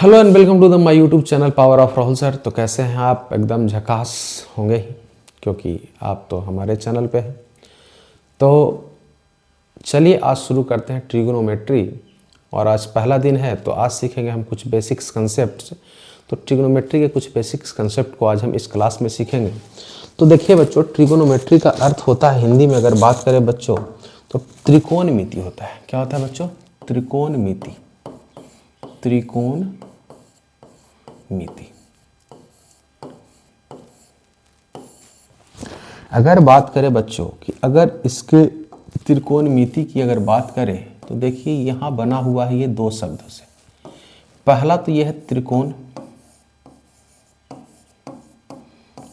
Hello and welcome to the my YouTube channel power of Rahul sir. तो कैसे हैं आप? एकदम झकास होंगे ही, क्योंकि आप तो हमारे चैनल पे हैं। तो चलिए आज शुरू करते हैं ट्रिग्नोमेट्री। और आज पहला दिन है तो आज सीखेंगे हम कुछ बेसिक्स कंसेप्ट्स। तो ट्रिग्नोमेट्री के कुछ बेसिक्स कंसेप्ट को आज हम इस क्लास में सीखेंगे। तो देखिए बच्चों, ट्रिग्नोमेट्री का अर्थ होता है, हिंदी में अगर बात करें बच्चों, तो त्रिकोणमिति होता है। क्या होता है बच्चों? त्रिकोणमिति। त्रिकोणमिति। अगर बात करें बच्चों कि अगर इसके त्रिकोणमिति की अगर बात करें तो देखिए यहां बना हुआ है ये दो शब्दों से। पहला तो यह है त्रिकोण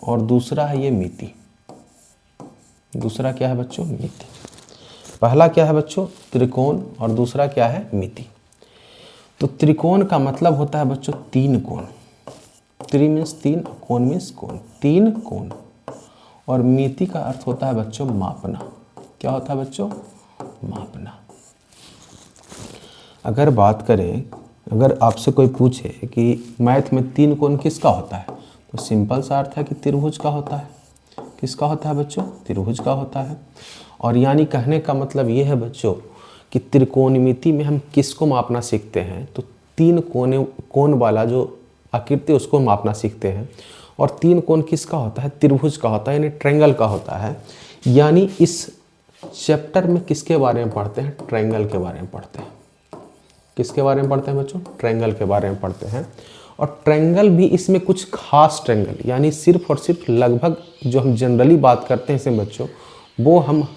और दूसरा है ये मिति। दूसरा क्या है बच्चों? मिति। पहला क्या है बच्चों? त्रिकोण और दूसरा क्या है? मिति। तो त्रिकोण का मतलब होता है बच्चों तीन कोण। त्रि मीन्स तीन, कोण मीन्स कोण, तीन कोण। और मिति का अर्थ होता है बच्चों मापना। क्या होता है बच्चों? मापना। अगर बात करें, अगर आपसे कोई पूछे कि मैथ में तीन कोण किसका होता है, तो सिंपल सा अर्थ है कि त्रिभुज का होता है। किसका होता है बच्चों? त्रिभुज का होता है। और यानी कहने का मतलब ये है बच्चों कि त्रिकोणमिति में हम किसको मापना सीखते हैं, तो तीन कोण वाला जो आकृति उसको मापना सीखते हैं। और तीन कोण किसका होता है? त्रिभुज का होता है, यानी ट्रायंगल का होता है। यानी इस चैप्टर में किसके बारे में पढ़ते हैं? ट्रायंगल के बारे में पढ़ते हैं। किसके बारे में पढ़ते हैं बच्चों? ट्रायंगल के बारे में पढ़ते हैं। और ट्रायंगल भी इसमें कुछ खास ट्रायंगल, यानी सिर्फ और सिर्फ लगभग जो हम जनरली बात करते हैं इसमें बच्चों, वो हम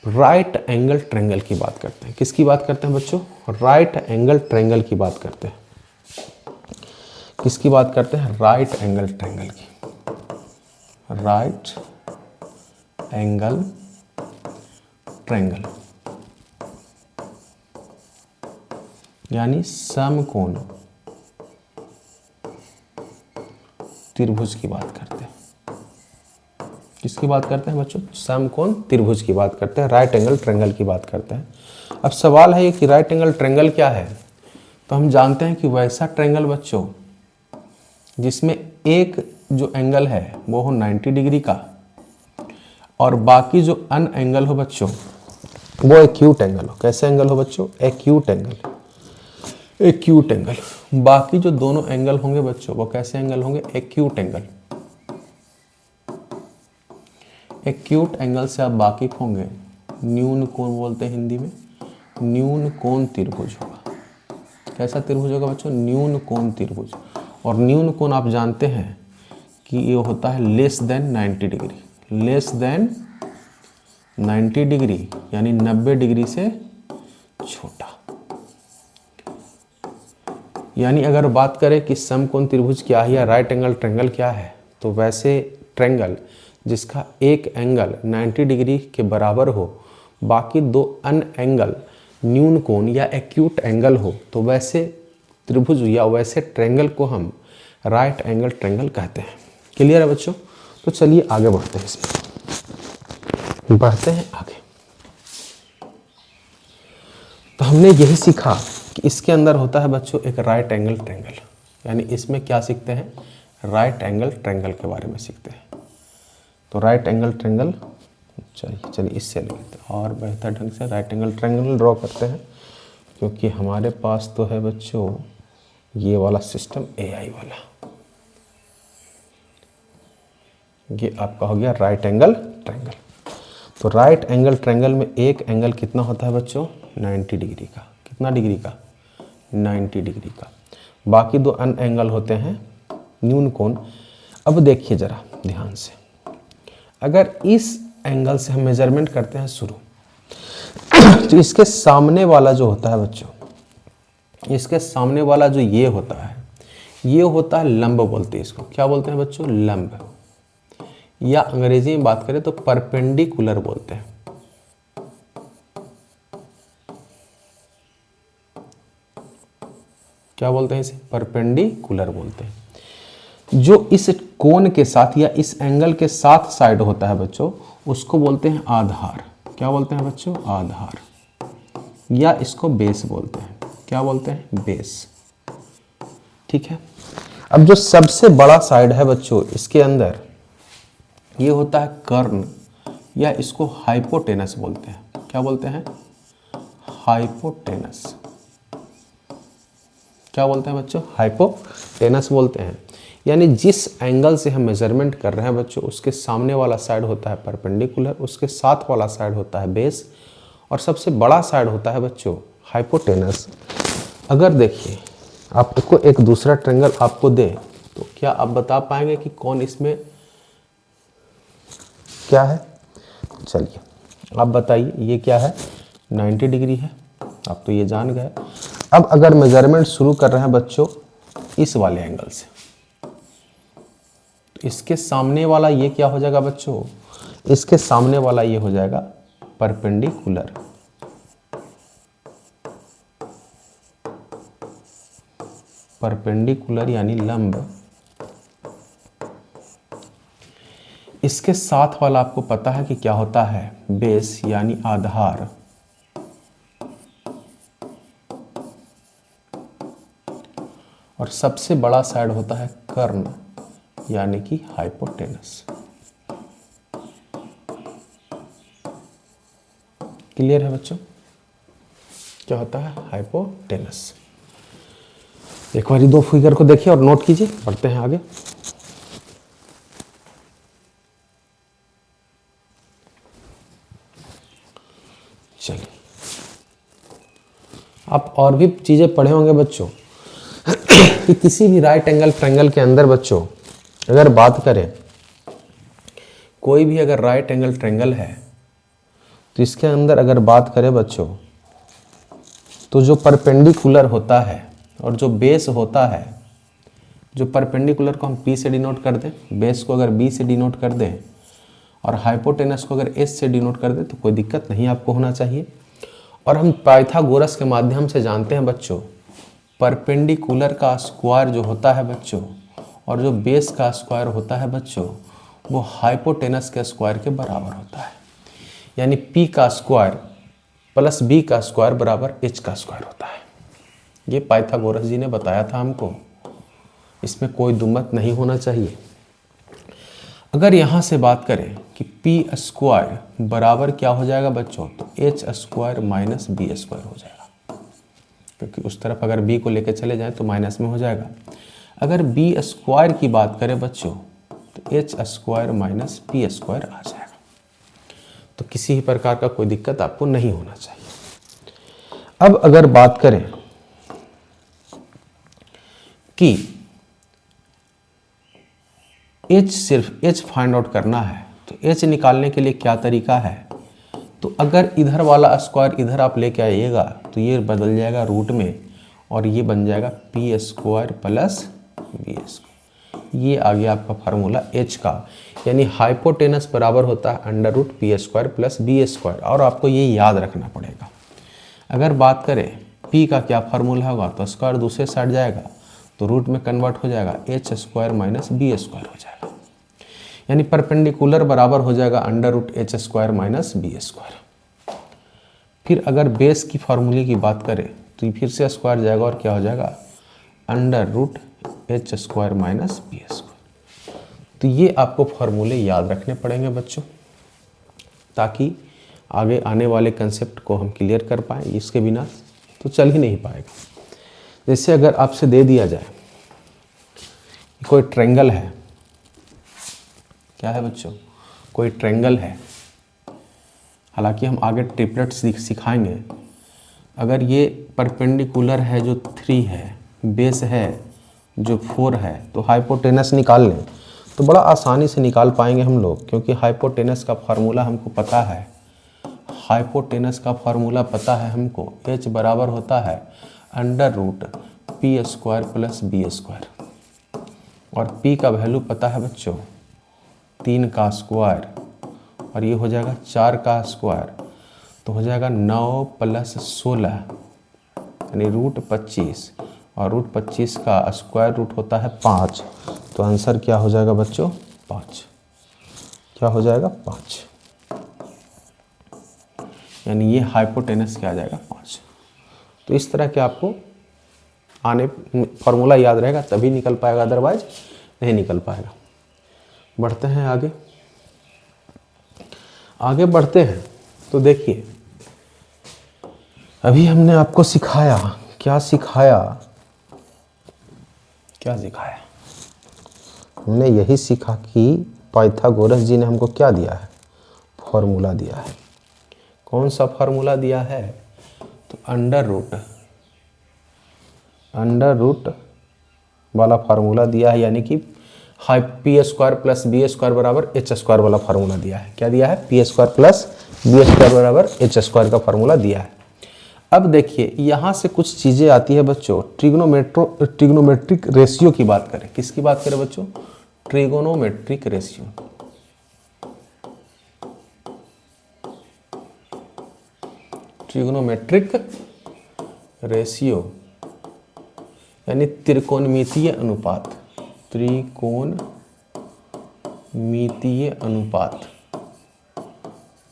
राइट एंगल ट्रायंगल की बात करते हैं। किसकी बात करते हैं बच्चों? राइट एंगल ट्रायंगल की बात करते हैं। किसकी बात करते हैं? राइट एंगल ट्रायंगल की। राइट एंगल ट्रायंगल यानी समकोण त्रिभुज की बात करते हैं। किसकी बात करते हैं बच्चों? समकोण त्रिभुज की बात करते हैं, राइट एंगल ट्रायंगल की बात करते हैं। अब सवाल है कि राइट एंगल ट्रायंगल क्या है? तो हम जानते हैं कि वैसा ट्रायंगल बच्चों जिसमें एक जो एंगल है वो हो 90 डिग्री का, और बाकी जो अन एंगल हो बच्चों वो एक्यूट एंगल हो। कैसे एंगल हो बच्चों? Acute angle. Acute angle. बाकी जो दोनों एंगल होंगे बच्चों वो कैसे एंगल होंगे? Acute angle. एक्यूट एंगल से आप वाकिफ होंगे, न्यून कोण बोलते हैं हिंदी में। न्यून कोण त्रिभुज होगा। कैसा त्रिभुज होगा बच्चों? न्यून कोण त्रिभुज। और न्यून कोण आप जानते हैं कि ये होता है less than 90 degree. Less than 90 degree यानी 90 डिग्री से छोटा। यानी अगर बात करें कि समकोण त्रिभुज क्या है या राइट एंगल ट्रायंगल क्या है, तो वैसे ट्रायंगल जिसका एक एंगल 90 डिग्री के बराबर हो, बाकी दो अन एंगल न्यून कोण या एक्यूट एंगल हो, तो वैसे त्रिभुज या वैसे ट्रायंगल को हम राइट एंगल ट्रायंगल कहते हैं। क्लियर है बच्चों? तो चलिए आगे बढ़ते हैं, इसमें बढ़ते हैं आगे। तो हमने यही सीखा कि इसके अंदर होता है बच्चों एक राइट एंगल ट्रायंगल, यानी इसमें क्या सीखते हैं? राइट एंगल ट्रायंगल के बारे में सीखते हैं। तो राइट एंगल ट्रायंगल, चलिए इससे लेते हैं और बेहतर ढंग से राइट एंगल ट्रायंगल ड्रॉ करते हैं, क्योंकि हमारे पास तो है बच्चों ये वाला सिस्टम एआई वाला। ये आपका हो गया राइट एंगल ट्रायंगल। तो राइट एंगल ट्रायंगल में एक एंगल कितना होता है बच्चों? 90 डिग्री का। कितना डिग्री का? 90 डिग्री का। बाकी दो अन एंगल होते हैं न्यून कोण। अब देखिए जरा ध्यान से, अगर इस एंगल से हम मेजरमेंट करते हैं शुरू, तो इसके सामने वाला जो होता है बच्चों, इसके सामने वाला जो ये होता है लंब बोलते हैं इसको। क्या बोलते हैं बच्चों? लंब। या अंग्रेजी में बात करें तो परपेंडिकुलर बोलते हैं। क्या बोलते हैं इसे? परपेंडिकुलर बोलते हैं। जो इस कोण के साथ या इस एंगल के साथ साइड होता है बच्चों, उसको बोलते हैं आधार। क्या बोलते हैं बच्चों? आधार। या इसको बेस बोलते हैं। क्या बोलते हैं? बेस। ठीक है। अब जो सबसे बड़ा साइड है बच्चों, इसके अंदर ये होता है कर्ण, या इसको हाइपोटेनस बोलते हैं। क्या बोलते हैं? हाइपोटेनस। क्या बोलते हैं बच्चों? हाइपोटेनस बोलते हैं। यानी जिस एंगल से हम मेजरमेंट कर रहे हैं बच्चों, उसके सामने वाला साइड होता है परपेंडिकुलर, उसके साथ वाला साइड होता है बेस, और सबसे बड़ा साइड होता है बच्चों हाइपोटेनस। अगर देखिए आपको एक दूसरा ट्रायंगल आपको दे, तो क्या आप बता पाएंगे कि कौन इसमें क्या है? चलिए आप बताइए, ये क्या है? 90 डिग्री है, आप तो ये जान गए। अब अगर मेजरमेंट शुरू कर रहे हैं बच्चों इस वाले एंगल से, तो इसके सामने वाला ये क्या हो जाएगा बच्चों? इसके सामने वाला ये हो जाएगा परपेंडिकुलर। परपेंडिकुलर यानी लंब। इसके साथ वाला आपको पता है कि क्या होता है? बेस यानी आधार। और सबसे बड़ा साइड होता है कर्ण यानी कि हाइपोटेनस। क्लियर है बच्चों? क्या होता है? हाइपोटेनस। एक बार दो फिगर को देखिए और नोट कीजिए, बढ़ते हैं आगे। चलिए, आप और भी चीजें पढ़े होंगे बच्चों कि किसी भी राइट एंगल ट्रायंगल के अंदर बच्चों अगर बात करें, कोई भी अगर राइट एंगल ट्रायंगल है, तो इसके अंदर अगर बात करें बच्चों, तो जो परपेंडिकुलर होता है और जो बेस होता है, जो परपेंडिकुलर को हम P से डिनोट कर दें, बेस को अगर B से डिनोट कर दें, और हाइपोटेनस को अगर S से डिनोट कर दें, तो कोई दिक्कत नहीं आपको होना चाहिए। और हम पाइथागोरस के माध्यम से जानते हैं बच्चों, परपेंडिकुलर का स्क्वायर जो होता है बच्चों, और जो बेस का स्क्वायर होता है बच्चों, वो हाइपोटेनस के स्क्वायर के बराबर होता है। यानी P का स्क्वायर प्लस B का स्क्वायर बराबर H का स्क्वायर होता है। ये पाइथागोरस जी ने बताया था हमको, इसमें कोई दुमत नहीं होना चाहिए। अगर यहाँ से बात करें कि P स्क्वायर बराबर क्या हो जाएगा बच्चों, तो H square minus B square हो जाएगा, क्योंकि उस तरफ अगर B को लेकर चले जाएं तो माइनस में हो जाएगा। अगर B स्क्वायर की बात करें बच्चों, तो H square minus P square आ जाएगा। तो किसी भी प्रकार का कोई दिक्कत आपको नहीं होना चाहिए। अब अगर बात करें कि H, सिर्फ H फाइंड आउट करना है, तो H निकालने के लिए क्या तरीका है? तो अगर इधर वाला स्क्वायर इधर आप लेके आइएगा, तो ये बदल जाएगा रूट में, और ये बन जाएगा P square plus B square. ये आ गया आपका फार्मूला H का, यानी हाइपोटेनस बराबर होता है under root P square plus B square. और आपको ये याद रखना पड़ेगा। अगर बात करें P का क्या फार्मूला होगा, तो स्क्वायर दूसरे साइड जाएगा तो रूट में कन्वर्ट हो जाएगा, H square minus B square हो जाएगा। यानी परपेंडिकुलर बराबर हो जाएगा under root H square minus B square. फिर अगर बेस की फार्मूले की बात करें, तो ये फिर से स्क्वायर जाएगा और क्या हो जाएगा, under root H square minus B square. तो ये आपको फार्मूले याद रखने पड़ेंगे बच्चों, ताकि आगे आने वाले कंसेप्ट को हम क्लियर कर पाएँ। इसके बिना तो चल ही नहीं पाएगा। जैसे अगर आपसे दे दिया जाए कोई ट्रायंगल है, क्या है बच्चों, कोई ट्रायंगल है, हालांकि हम आगे ट्रिपलेट सिखाएंगे। अगर ये परपेंडिकुलर है जो 3 है, बेस है जो 4 है, तो हाइपोटेनस निकाल लें तो बड़ा आसानी से निकाल पाएंगे हम लोग, क्योंकि हाइपोटेनस का फार्मूला हमको पता है। हाइपोटेनस का फार्मूला पता है हमको, H बराबर होता है under root P square plus B square, और P का वैल्यू पता है बच्चों 3 का स्क्वायर, और ये हो जाएगा 4 का स्क्वायर, तो हो जाएगा 9 प्लस 16 यानी रूट 25, और रूट 25 का स्क्वायर रूट होता है 5। तो आंसर क्या हो जाएगा बच्चों, 5। क्या हो जाएगा, 5। यानी ये हाइपोटेनस क्या आ जाएगा, 5। तो इस तरह के आपको आने फॉर्मूला याद रहेगा तभी निकल पाएगा, अदरवाइज नहीं निकल पाएगा। बढ़ते हैं आगे, आगे बढ़ते हैं। तो देखिए अभी हमने आपको सिखाया, क्या सिखाया, क्या सिखाया, हमने यही सीखा कि पाइथागोरस जी ने हमको क्या दिया है, फॉर्मूला दिया है। कौन सा फॉर्मूला दिया है, तो अंडर रूट वाला फार्मूला दिया है, यानी कि P square plus B square बराबर एच स्क्वायर वाला फार्मूला दिया है। क्या दिया है, P square plus B square बराबर एच स्क्वायर का फार्मूला दिया है। अब देखिए यहाँ से कुछ चीज़ें आती है बच्चों, ट्रिग्नोमेट्रिक रेशियो की बात करें। किसकी बात करें बच्चों, ट्रिगोनोमेट्रिक रेशियो। ट्रिगोनोमेट्रिक रेशियो यानी त्रिकोणमितीय अनुपात, त्रिकोणमितीय अनुपात।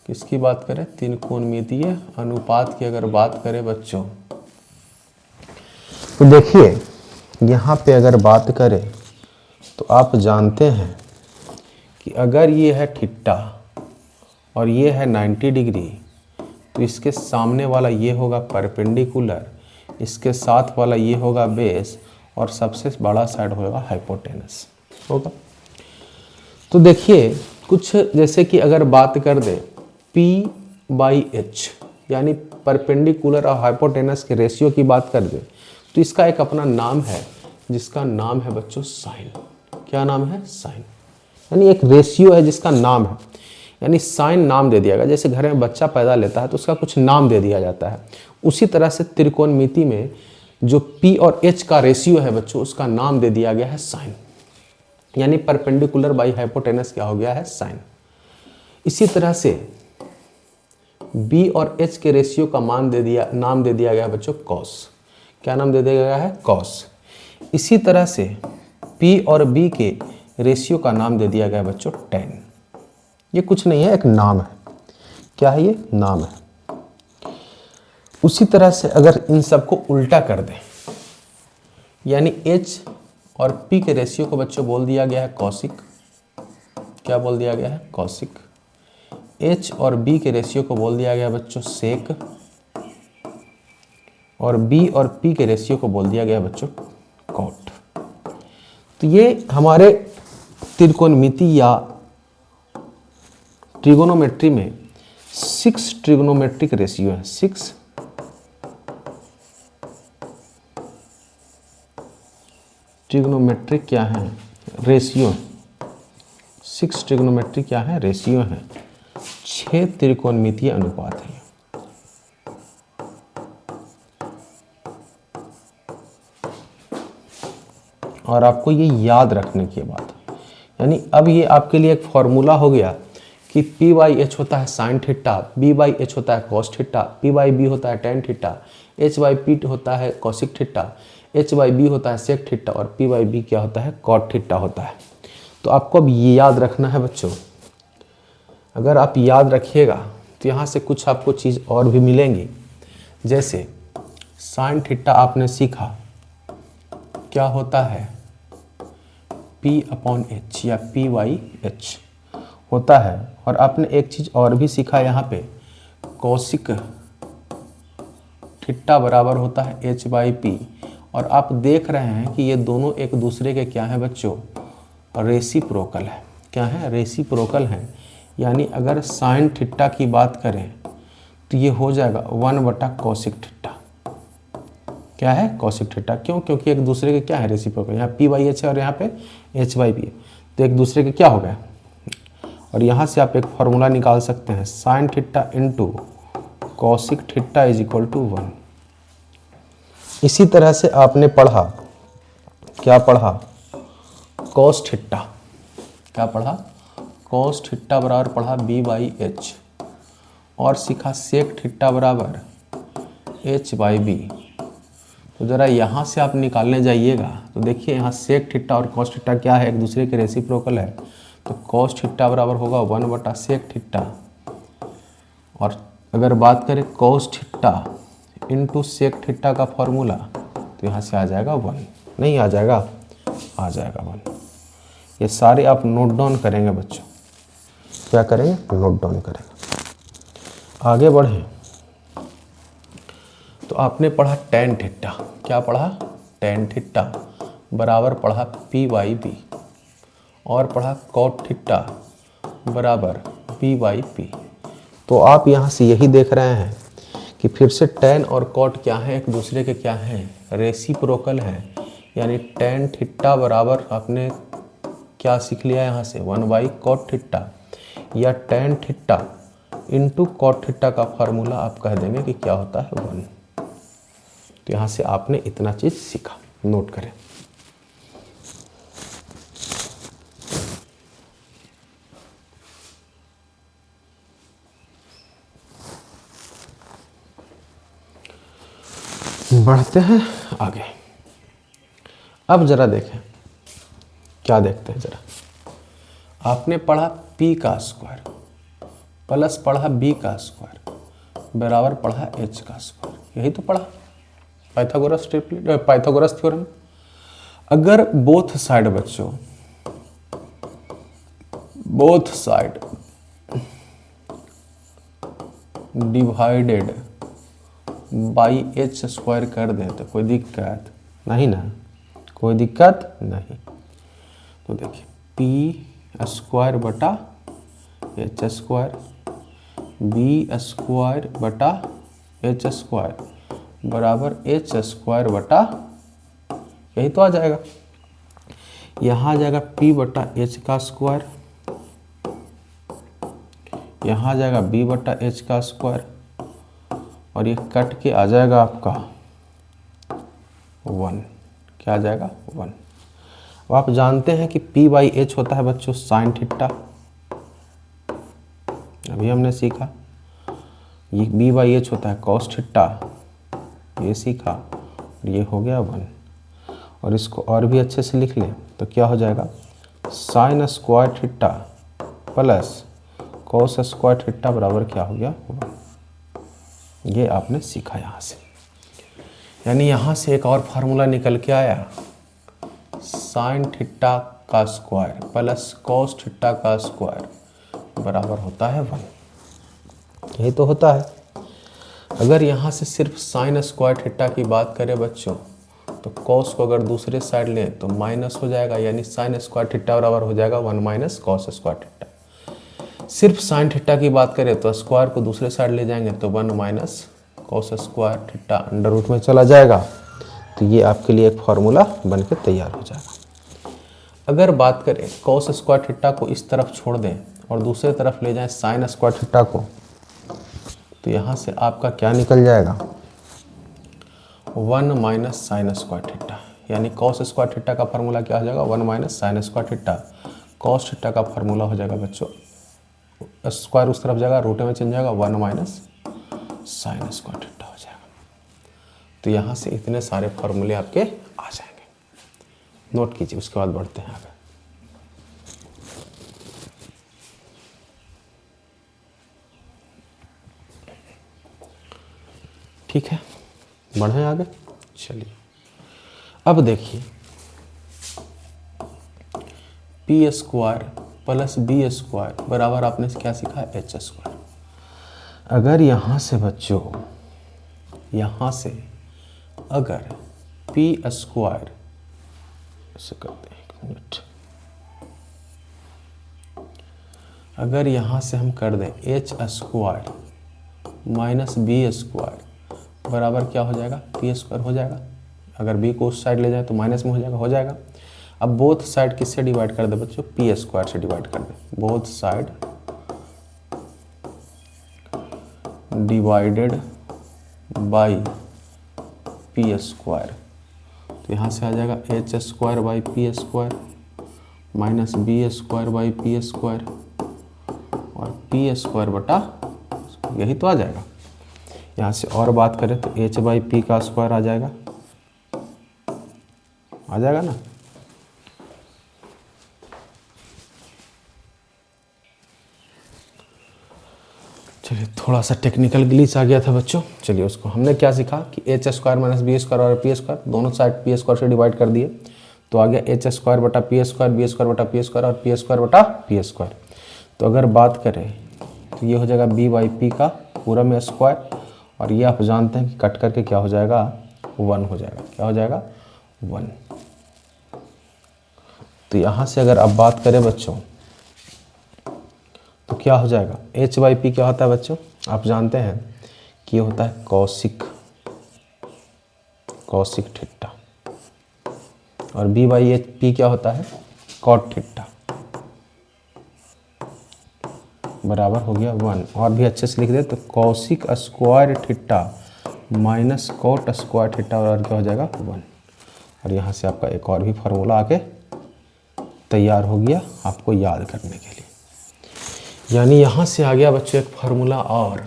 किसकी बात करें, त्रिकोणमितीय अनुपात की अगर बात करें बच्चों, तो देखिए यहाँ पे अगर बात करें तो आप जानते हैं कि अगर ये है थीटा और ये है 90 डिग्री, तो इसके सामने वाला ये होगा परपेंडिकुलर, इसके साथ वाला ये होगा बेस, और सबसे बड़ा साइड होगा हाइपोटेनस होगा। तो देखिए कुछ जैसे कि अगर बात कर दे P/H यानी परपेंडिकुलर और हाइपोटेनस के रेशियो की बात कर दे, तो इसका एक अपना नाम है जिसका नाम है बच्चों साइन। क्या नाम है, साइन। यानी एक रेशियो है जिसका नाम है, यानी साइन नाम दे दिया गया। जैसे घर में बच्चा पैदा लेता है तो उसका कुछ नाम दे दिया जाता है, उसी तरह से त्रिकोणमिति में जो P और H का रेशियो है बच्चों, उसका नाम दे दिया गया है साइन। यानी परपेंडिकुलर बाई हाइपोटेनस क्या हो गया है, साइन। इसी तरह से B और H के रेशियो का नाम दे दिया गया बच्चों कॉस। क्या नाम दे दिया गया है, कॉस। इसी तरह से P और B के रेशियो का नाम दे दिया गया बच्चों tan। ये कुछ नहीं है, एक नाम है। क्या है ये, नाम है। उसी तरह से अगर इन सबको उल्टा कर दें, यानी H और P के रेशियो को बच्चों बोल दिया गया है कॉसिक। क्या बोल दिया गया है, कॉसिक। H और B के रेशियो को बोल दिया गया बच्चों सेक, और B और P के रेशियो को बोल दिया गया बच्चों कॉट। तो ये हमारे त्रिकोणमिति या ट्रिगोनोमेट्री में 6 ट्रिगोनोमेट्रिक रेशियो है। 6 ट्रिगोनोमेट्रिक क्या है, रेशियो। 6 ट्रिगोनोमेट्रिक क्या है, रेशियो है। 6 त्रिकोणमितीय अनुपात है। और आपको ये याद रखने की बात है, यानी अब ये आपके लिए एक फॉर्मूला हो गया कि P/H होता है साइन थीटा, B/H होता है कॉस थीटा, P/B होता है टेन थीटा, H/P होता है कॉसिक थीटा, H/B होता है सेक थीटा, और P/B क्या होता है, कॉट थीटा होता है। तो आपको अब ये याद रखना है बच्चों। अगर आप याद रखिएगा तो यहाँ से कुछ आपको चीज़ और भी मिलेंगी। जैसे साइन थीटा आपने सीखा क्या होता है, P/H या P/H होता है। और आपने एक चीज़ और भी सीखा यहाँ पे, कॉसिक थीटा बराबर होता है H/P। और आप देख रहे हैं कि ये दोनों एक दूसरे के क्या है बच्चों, रेसिप्रोकल है। क्या है, रेसिप्रोकल है। यानी अगर साइन थीटा की बात करें तो ये हो जाएगा 1/cos थीटा। क्या है, कॉसिक थीटा। क्यों, क्योंकि एक दूसरे के क्या है, रेसिप्रोकल। यहाँ P/H है और यहाँ पे H/P है, तो एक दूसरे के क्या हो गए। और यहाँ से आप एक फॉर्मूला निकाल सकते हैं, sine theta into cosec theta is equal to 1। इसी तरह से आपने पढ़ा, क्या पढ़ा, कॉस थीटा। क्या पढ़ा, कॉस थीटा बराबर पढ़ा B/H, और सीखा सेक थीटा बराबर H/B। तो ज़रा यहाँ से आप निकालने जाइएगा तो देखिए यहाँ सेक थीटा और कॉस थीटा क्या है, एक दूसरे के रेसिप्रोकल है। तो कॉस थीटा बराबर होगा 1/सेक थीटा। और अगर बात करें cos theta into sec theta का फॉर्मूला, तो यहाँ से आ जाएगा 1, नहीं आ जाएगा, आ जाएगा 1। ये सारे आप नोट डाउन करेंगे बच्चों, क्या करेंगे, नोट डाउन करेंगे। आगे बढ़ें तो आपने पढ़ा tan थीटा, क्या पढ़ा, tan थीटा बराबर पढ़ा p/b, और पढ़ा cot थीटा बराबर p/p। तो आप यहाँ से यही देख रहे हैं कि फिर से tan और cot क्या है, एक दूसरे के क्या हैं, रेसिप्रोकल हैं। यानी tan थीटा बराबर आपने क्या सीख लिया यहाँ से, 1/cot थीटा, या tan theta into cot theta का फार्मूला आप कह देंगे कि क्या होता है, 1। तो यहाँ से आपने इतना चीज़ सीखा, नोट करें। बढ़ते हैं आगे। अब जरा देखें, क्या देखते हैं जरा। आपने पढ़ा p का स्क्वायर प्लस पढ़ा b का स्क्वायर बराबर पढ़ा h का स्क्वायर, यही तो पढ़ा पाइथागोरस थ्योरम। अगर बोथ साइड बच्चों, both side divided by h square कर दें तो कोई दिक्कत नहीं ना, कोई दिक्कत नहीं। तो देखिए p स्क्वायर बटा h स्क्वायर, b स्क्वायर बटा h स्क्वायर बराबर h स्क्वायर बटा, यही तो आ जाएगा। यहाँ आ जाएगा p बटा h का स्क्वायर, यहाँ आ जाएगा b बटा h का स्क्वायर, और ये कट के आ जाएगा आपका 1, क्या आ जाएगा, 1। अब आप जानते हैं कि p/h होता है बच्चों साइन थीटा, अभी हमने सीखा। ये b/h होता है कॉस थीटा, ये सीखा, और ये हो गया 1। और इसको और भी अच्छे से लिख लें तो क्या हो जाएगा, sine square theta plus cos square theta बराबर क्या हो गया, 1। ये आपने सीखा यहाँ से। यानी यहाँ से एक और फार्मूला निकल के आया, साइन थीटा का स्क्वायर प्लस कॉस थीटा का स्क्वायर बराबर होता है 1, यही तो होता है। अगर यहाँ से सिर्फ साइन स्क्वायर थीटा की बात करें बच्चों, तो कॉस को अगर दूसरे साइड लें तो माइनस हो जाएगा, यानी साइन स्क्वायर थीटा बराबर हो जाएगा 1 माइनस कॉस स्क्वायर थीटा। सिर्फ साइन थीटा की बात करें तो स्क्वायर को दूसरे साइड ले जाएंगे तो 1 minus cos square theta under root में चला जाएगा। तो ये आपके लिए एक फार्मूला बन के तैयार हो जाएगा। अगर बात करें कॉस स्क्वायर थीटा को इस तरफ छोड़ दें और दूसरे तरफ ले जाएं साइन स्क्वायर थीटा को, तो यहाँ से आपका क्या निकल जाएगा, 1 माइनस साइन स्क्वायर थीटा। यानी कॉस स्क्वायर थीटा का फार्मूला क्या हो जाएगा, 1 minus sine square theta. Cos theta का फार्मूला हो जाएगा बच्चों, स्क्वायर उस तरफ जाएगा, रूट में चेंज जाएगा, 1 माइनस साइन स्क्वायर थीटा हो जाएगा। तो यहाँ से इतने सारे फार्मूले आपके आ जाएंगे, नोट कीजिए। उसके बाद बढ़ते हैं आगे। ठीक है, बढ़ें आगे। चलिए अब देखिए, P square plus B square बराबर आपने क्या सीखा है, एच स्क्वायर। अगर यहाँ से बच्चों, यहाँ से अगर पी स्क्वायर, ऐसे करते हैं 1 मिनट, अगर यहाँ से हम कर दें H square minus B square बराबर क्या हो जाएगा, पी स्क्वायर हो जाएगा। अगर बी को उस साइड ले जाए तो माइनस में हो जाएगा। अब बोथ साइड किससे डिवाइड कर दे बच्चों, पी स्क्वायर से डिवाइड कर दे। Both side divided by P square, तो यहाँ से आ जाएगा H square by P square minus B square by P square और पी स्क्वायर बटा, यही तो आ जाएगा। यहाँ से और बात करें तो एच बाई पी का स्क्वायर आ जाएगा ना। चलिए थोड़ा सा टेक्निकल ग्लिच आ गया था बच्चों। चलिए उसको हमने क्या सीखा कि H square minus B square और पी स्क्वायर दोनों साइड पी स्क्वायर से डिवाइड कर दिए, तो आ गया एच स्क्वायर बटा पी स्क्वायर, बी स्क्वायर बटा पी स्क्वायर और पी स्क्वायर बटा पी स्क्वायर। तो अगर बात करें तो ये हो जाएगा बी बाई पी का पूरा में स्क्वायर, और ये आप जानते हैं कि कट करके क्या हो जाएगा 1 हो जाएगा। क्या हो जाएगा 1। तो यहाँ से अगर अब बात करें बच्चों तो क्या हो जाएगा h बाई पी क्या होता है बच्चों, आप जानते हैं कि ये होता है कौशिक थीटा, और b बाई एच पी क्या होता है कॉट थीटा, बराबर हो गया 1। और भी अच्छे से लिख दे तो cosec square theta minus cot square theta और क्या हो जाएगा 1। और यहाँ से आपका एक और भी फार्मूला आके तैयार हो गया आपको याद करने के लिए। यानी यहाँ से आ गया बच्चों एक फार्मूला और,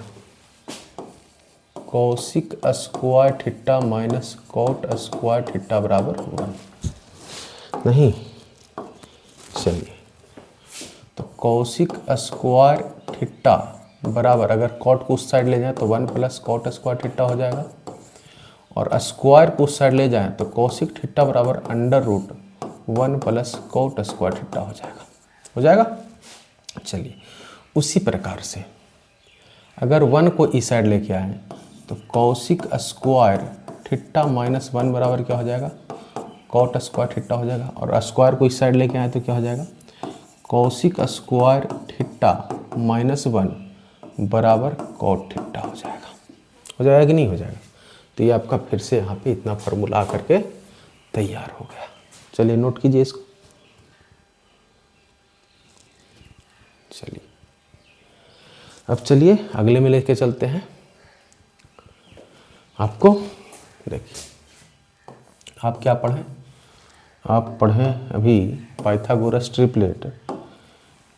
cosec square theta minus cot square theta बराबर 1। नहीं, चलिए तो कौशिक स्क्वायर थीटा बराबर, अगर कॉट को उस साइड ले जाए तो 1 प्लस कॉट स्क्वायर थीटा हो जाएगा, और स्क्वायर को उस साइड ले जाएं तो कौशिक थीटा बराबर under root 1 plus cot square theta हो जाएगा। हो जाएगा। चलिए उसी प्रकार से अगर 1 को इस साइड लेके आए तो कौशिक स्क्वायर थीटा माइनस 1 बराबर क्या हो जाएगा कॉट स्क्वायर थीटा हो जाएगा, और स्क्वायर को इस साइड लेके आए तो क्या हो जाएगा कौशिक स्क्वायर थीटा माइनस 1 बराबर कॉट थीटा हो जाएगा। हो जाएगा कि नहीं हो जाएगा। तो ये आपका फिर से यहाँ पे इतना फार्मूला आकर के तैयार हो गया। चलिए नोट कीजिए इसको। चलिए अब चलिए अगले में लेके चलते हैं आपको। देखिए आप क्या पढ़ें, आप पढ़ें अभी पाइथागोरस ट्रिपलेट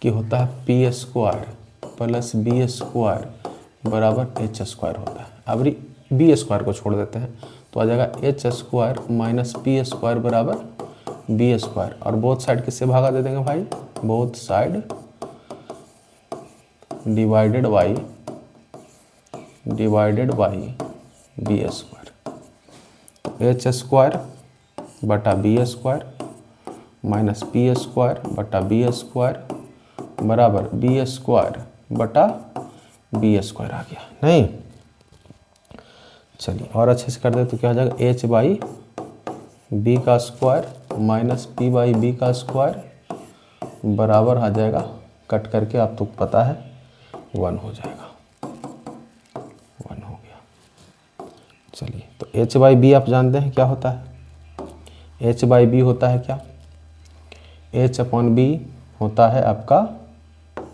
कि होता है P square plus B square बराबर एच स्क्वायर होता है। अब बी स्क्वायर को छोड़ देते हैं तो आ जाएगा H square minus P square बराबर बी स्क्वायर, और बोथ साइड किससे भागा दे देंगे भाई, both side divided by B square. H square बटा B square minus P square बटा बी स्क्वायर बराबर बी स्क्वायर बटा बी स्क्वायर आ गया। नहीं, चलिए और अच्छे से कर दे तो क्या हो जाएगा एच बाई बी का square minus P by B का स्क्वायर बराबर आ जाएगा, कट करके आप तो पता है 1 हो जाएगा। 1 हो गया। चलिए तो h बाई बी आप जानते हैं क्या होता है, h बाई बी होता है क्या, h अपॉन बी होता है आपका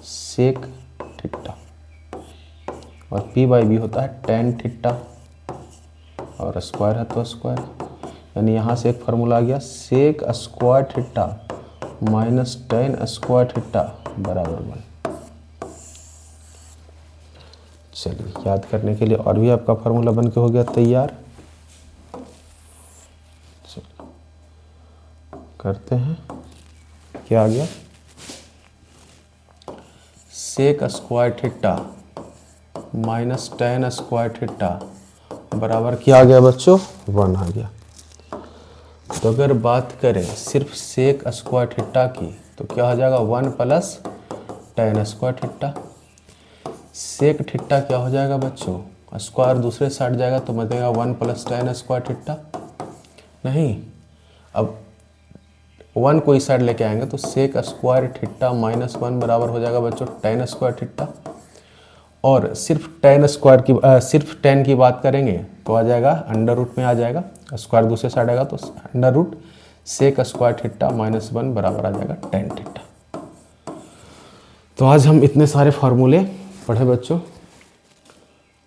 सेक थीटा, और p बाई बी होता है टेन थीटा, और स्क्वायर है तो स्क्वायर। यानी यहाँ से एक फार्मूला आ गया sec square theta minus tan square theta बराबर 1। चलिए याद करने के लिए और भी आपका फार्मूला बन के हो गया तैयार। चलिए करते हैं, क्या आ गया sec square theta minus tan square theta बराबर क्या आ गया बच्चों 1 आ गया। तो अगर बात करें सिर्फ सेक स्क्वायर थीटा की तो क्या हो जाएगा 1 plus tan square theta. Sec theta क्या हो जाएगा बच्चों, स्क्वायर दूसरे साइड जाएगा तो बचेगा 1 प्लस टेन स्क्वायर थीटा। नहीं, अब 1 को इस साइड लेके आएंगे तो सेक स्क्वायर थीटा माइनस 1 बराबर हो जाएगा बच्चों टेन स्क्वायर थीटा। और सिर्फ सिर्फ टेन की बात करेंगे तो आ जाएगा अंडर रूट में आ जाएगा, स्क्वायर दूसरे साइड आएगा तो under root sec square theta minus 1 बराबर आ जाएगा टेन थीटा। तो आज हम इतने सारे फार्मूले पढ़े बच्चों,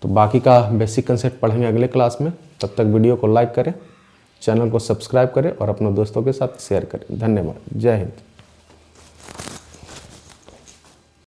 तो बाकी का बेसिक कंसेप्ट पढ़ेंगे अगले क्लास में। तब तक वीडियो को लाइक करें, चैनल को सब्सक्राइब करें और अपने दोस्तों के साथ शेयर करें। धन्यवाद। जय हिंद।